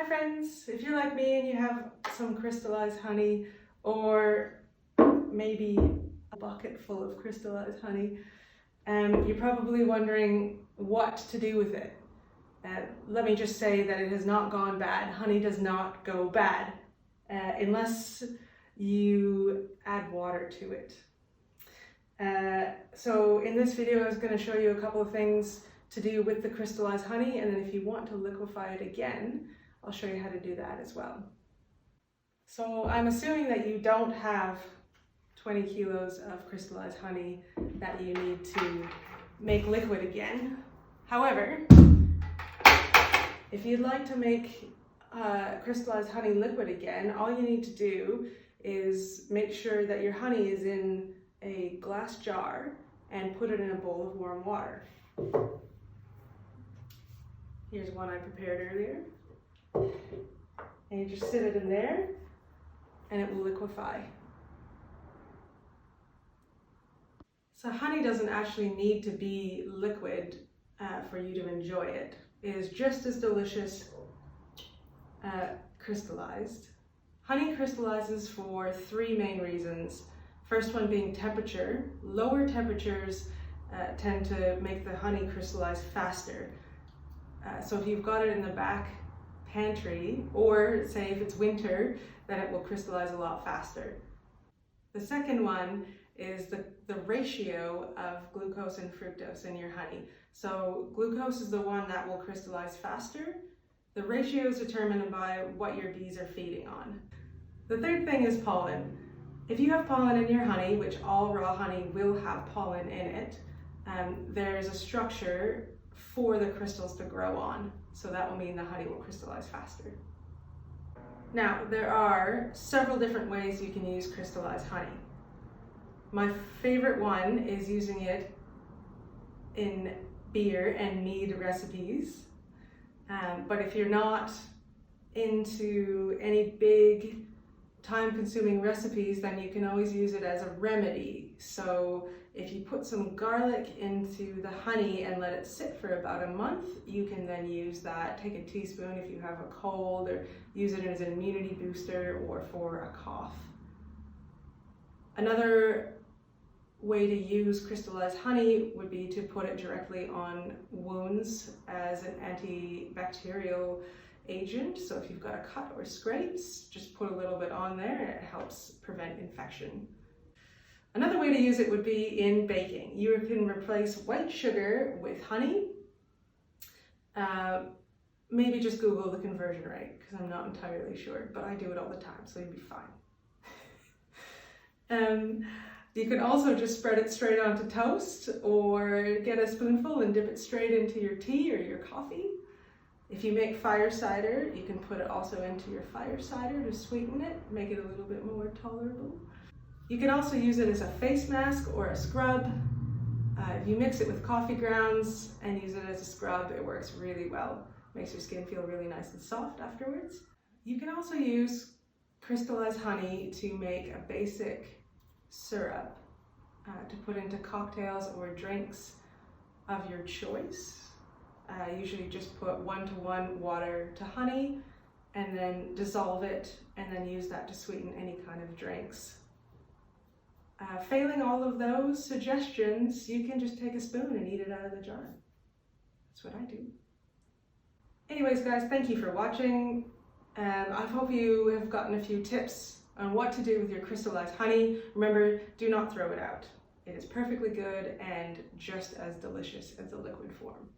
Hi friends, if you're like me and you have some crystallized honey or maybe a bucket full of crystallized honey, you're probably wondering what to do with it. Let me just say that it has not gone bad. Honey does not go bad unless you add water to it. So in this video I was going to show you a couple of things to do with the crystallized honey, and then if you want to liquefy it again, I'll show you how to do that as well. So I'm assuming that you don't have 20 kilos of crystallized honey that you need to make liquid again. However, if you'd like to make crystallized honey liquid again, all you need to do is make sure that your honey is in a glass jar and put it in a bowl of warm water. Here's one I prepared earlier. And you just sit it in there and it will liquefy. So honey doesn't actually need to be liquid for you to enjoy it. It is just as delicious crystallized. Honey crystallizes for three main reasons. First one being temperature. Lower temperatures tend to make the honey crystallize faster. So if you've got it in the back pantry, or say if it's winter, then it will crystallize a lot faster. The second one is the ratio of glucose and fructose in your honey. So glucose is the one that will crystallize faster. The ratio is determined by what your bees are feeding on. The third thing is pollen. If you have pollen in your honey, which all raw honey will have pollen in it, there's a structure for the crystals to grow on. So that will mean the honey will crystallize faster. Now, there are several different ways you can use crystallized honey. My favorite one is using it in beer and mead recipes. But if you're not into any big time-consuming recipes, then you can always use it as a remedy. So if you put some garlic into the honey and let it sit for about a month, you can then use that. Take a teaspoon if you have a cold, or use it as an immunity booster or for a cough. Another way to use crystallized honey would be to put it directly on wounds as an antibacterial agent. So if you've got a cut or scrapes, just put a little bit on there and it helps prevent infection. Another way to use it would be in baking. You can replace white sugar with honey. Maybe just Google the conversion rate, because I'm not entirely sure, but I do it all the time, so you'd be fine. You can also just spread it straight onto toast, or get a spoonful and dip it straight into your tea or your coffee. If you make fire cider, you can put it also into your fire cider to sweeten it, make it a little bit more tolerable. You can also use it as a face mask or a scrub. If you mix it with coffee grounds and use it as a scrub, it works really well. Makes your skin feel really nice and soft afterwards. You can also use crystallized honey to make a basic syrup to put into cocktails or drinks of your choice. Usually just put 1:1 water to honey and then dissolve it and then use that to sweeten any kind of drinks. Failing all of those suggestions, you can just take a spoon and eat it out of the jar. That's what I do. Anyways guys, thank you for watching. I hope you have gotten a few tips on what to do with your crystallized honey. Remember, do not throw it out. It is perfectly good and just as delicious as the liquid form.